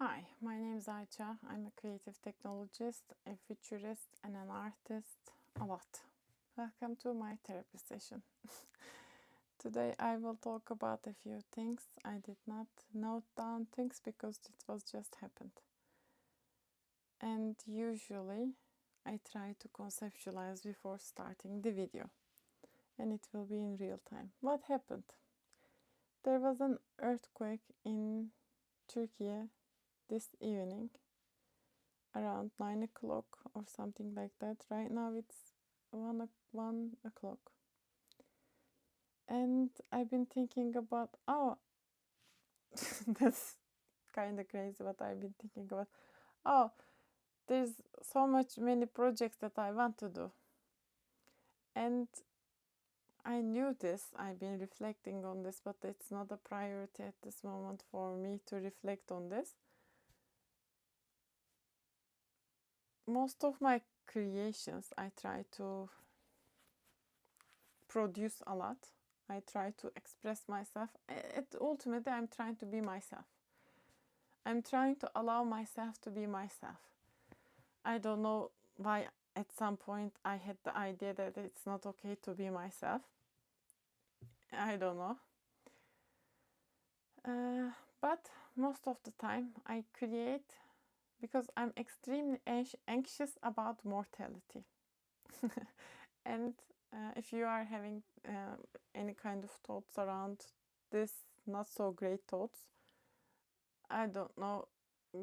Hi, my name is Ayça. I'm a creative technologist, a futurist, and an artist. A lot. Welcome to my therapy session. Today I will talk about a few things. I did not note down things because it was just happened. And usually I try to conceptualize before starting the video. And it will be in real time. What happened? There was an earthquake in Turkey this evening around 9 o'clock or something like that. Right now it's 1 o'clock. And I've been thinking about, that's kind of crazy what I've been thinking about. There's so many projects that I want to do. And I knew this, I've been reflecting on this, but it's not a priority at this moment for me to reflect on this. Most of my creations, I try to produce a lot. I try to express myself. Ultimately, I'm trying to be myself. I'm trying to allow myself to be myself. I don't know why at some point I had the idea that it's not okay to be myself. I don't know. But most of the time I create because I'm extremely anxious about mortality. And if you are having any kind of thoughts around this, not so great thoughts, I don't know,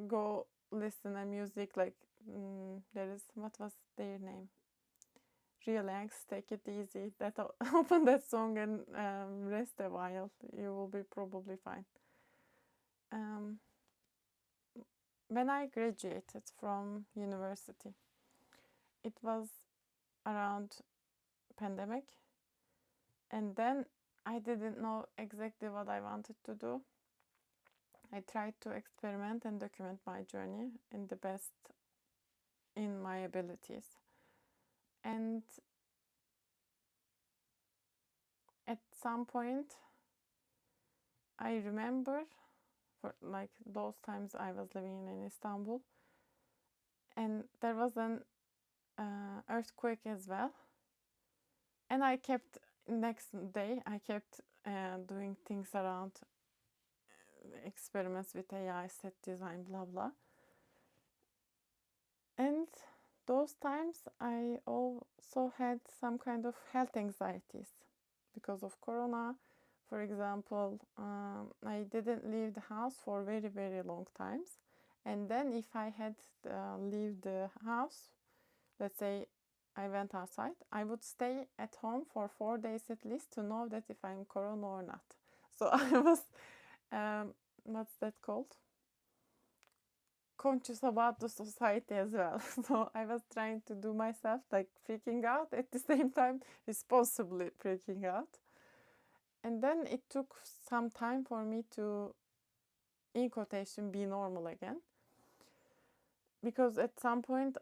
go listen to music like there is, what was their name? Relax, take it easy. That open that song and rest a while. You will be probably fine. When I graduated from university, it was around pandemic, and then I didn't know exactly what I wanted to do. I tried to experiment and document my journey in the best in my abilities. And at some point, I remember for like those times I was living in Istanbul, and there was an earthquake as well. And I kept next day I kept doing things around experiments with AI, set design, blah blah. And those times I also had some kind of health anxieties because of Corona. For example, I didn't leave the house for very, very long times. And then if I had leave the house, let's say I went outside, I would stay at home for 4 days at least to know that if I'm Corona or not. So I was, what's that called? Conscious about the society as well. So I was trying to do myself like freaking out at the same time, responsibly freaking out. And then it took some time for me to, in quotation, be normal again. Because at some point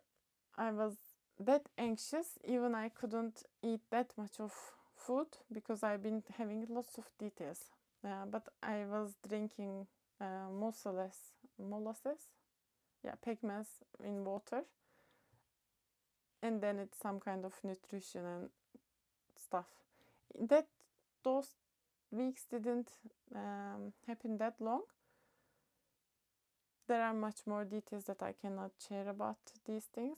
I was that anxious, even I couldn't eat that much of food because I've been having lots of details. But I was drinking molasses, pigments in water, and then it's some kind of nutrition and stuff. That those weeks didn't happen that long. There are much more details that I cannot share about these things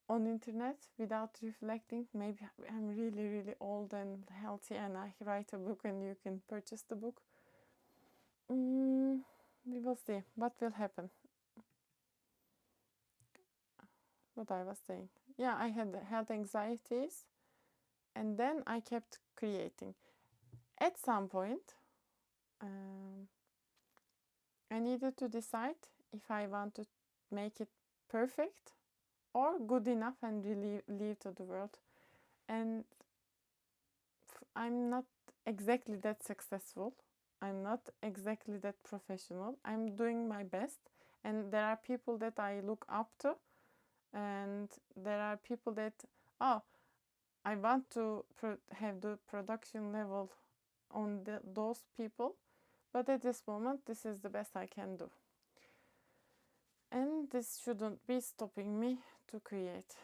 on internet without reflecting. Maybe I'm really, really old and healthy and I write a book and you can purchase the book. We will see what will happen. What I was saying. Yeah, I had health anxieties and then I kept creating. At some point, I needed to decide if I want to make it perfect or good enough and really leave to the world. And I'm not exactly that successful. I'm not exactly that professional. I'm doing my best. And there are people that I look up to. And there are people that, I want to have the production level on those people. But at this moment, this is the best I can do. And this shouldn't be stopping me to create.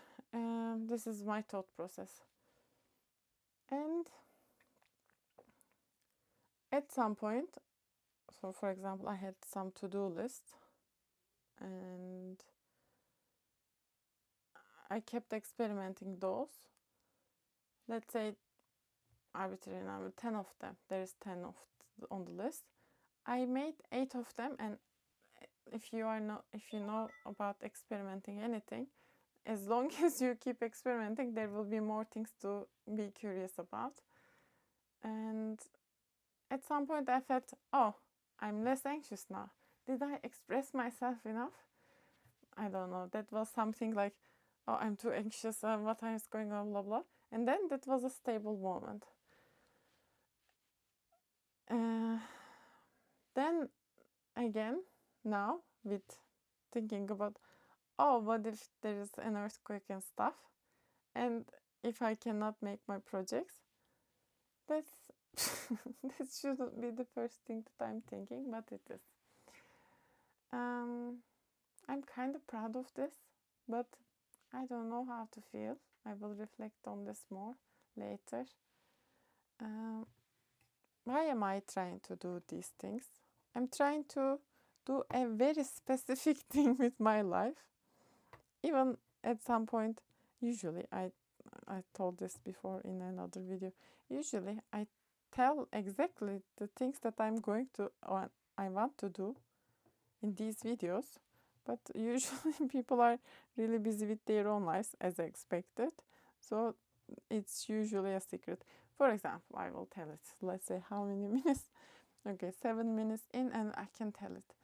This is my thought process. And at some point, so for example, I had some to-do list and I kept experimenting those. Let's say arbitrary number, 10 of them. There is 10 on the list. I made 8 of them, and if you know about experimenting anything, as long as you keep experimenting, there will be more things to be curious about. And at some point I felt, oh, I'm less anxious now. Did I express myself enough? I don't know. That was something like, oh, I'm too anxious, what is going on, blah, blah. And then that was a stable moment. Then again, now with thinking about, oh, what if there is an earthquake and stuff? And if I cannot make my projects, that's this shouldn't be the first thing that I'm thinking, but it is. I'm kind of proud of this, but I don't know how to feel. I will reflect on this more later. Why am I trying to do these things? I'm trying to do a very specific thing with my life. Even at some point, usually I told this before in another video. Usually I tell exactly the things that I'm going to or I want to do in these videos, but usually people are really busy with their own lives as expected, so it's usually a secret. For example, I will tell it. Let's say how many minutes? Okay, 7 minutes in, and I can tell it.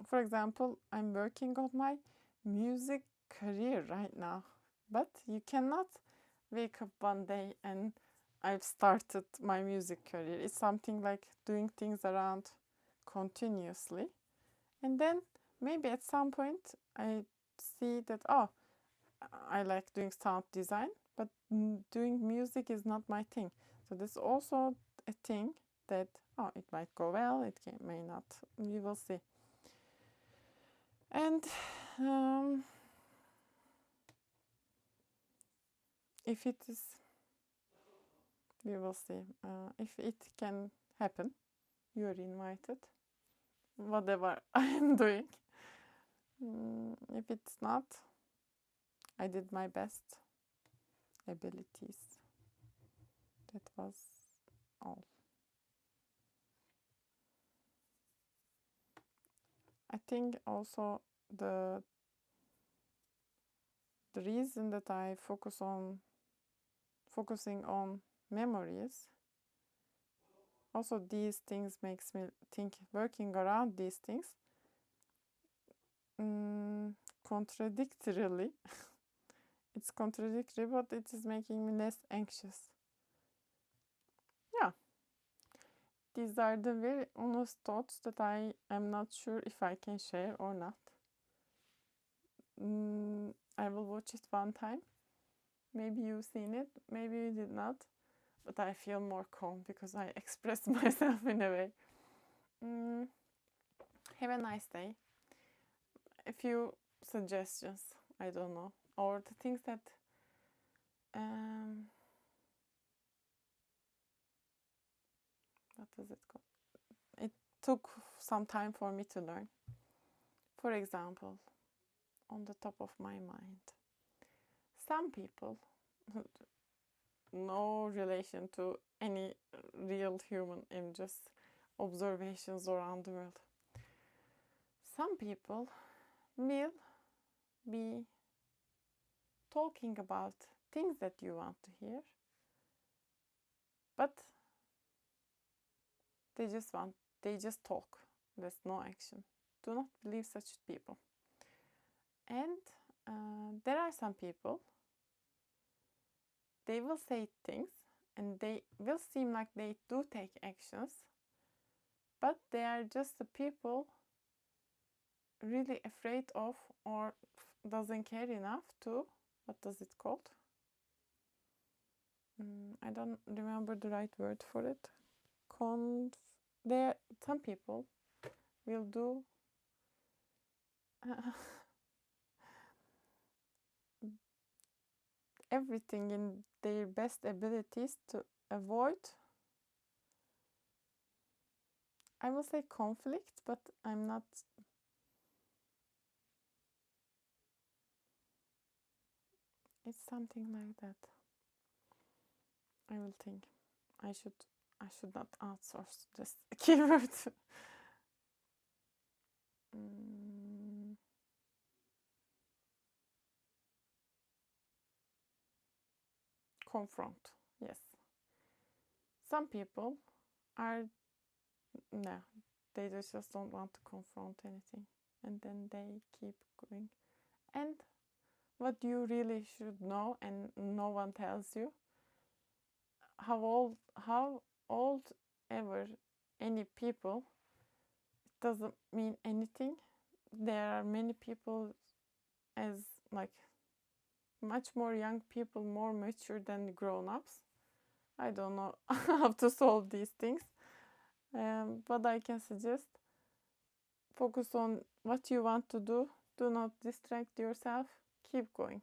For example, I'm working on my music career right now, but you cannot wake up one day and I've started my music career. It's something like doing things around continuously, and then maybe at some point I see that, oh, I like doing sound design, but doing music is not my thing. So this is also a thing that, oh, it might go well, may not, we will see. And if it is, we will see. If it can happen, you're invited, whatever I am doing. If it's not, I did my best abilities. That was all. I think also the reason that I focusing on memories, also these things makes me think working around these things contradictorily. It's contradictory, but it is making me less anxious. Yeah. These are the very honest thoughts that I am not sure if I can share or not. I will watch it one time. Maybe you've seen it, maybe you did not, but I feel more calm because I expressed myself in a way. Have a nice day. A few suggestions, I don't know, or the things that what is it called? It took some time for me to learn. For example, on the top of my mind, some people, no relation to any real human, in just observations around the world, some people will be talking about things that you want to hear, but they just talk. There's no action. Do not believe such people. And there are some people, they will say things and they will seem like they do take actions, but they are just the people really afraid of or doesn't care enough to, what does it called? I don't remember the right word for it. Some people will do everything in their best abilities to avoid, I will say, conflict, but I'm not. It's something like that. I will think. I should not outsource this keyword. Confront. Yes. Some people are, no, they just don't want to confront anything, and then they keep going. And what you really should know, and no one tells you, how old ever any people, it doesn't mean anything. There are many people as like much more young people, more mature than grown-ups. I don't know how to solve these things, but I can suggest focus on what you want to do. Do not distract yourself. Keep going.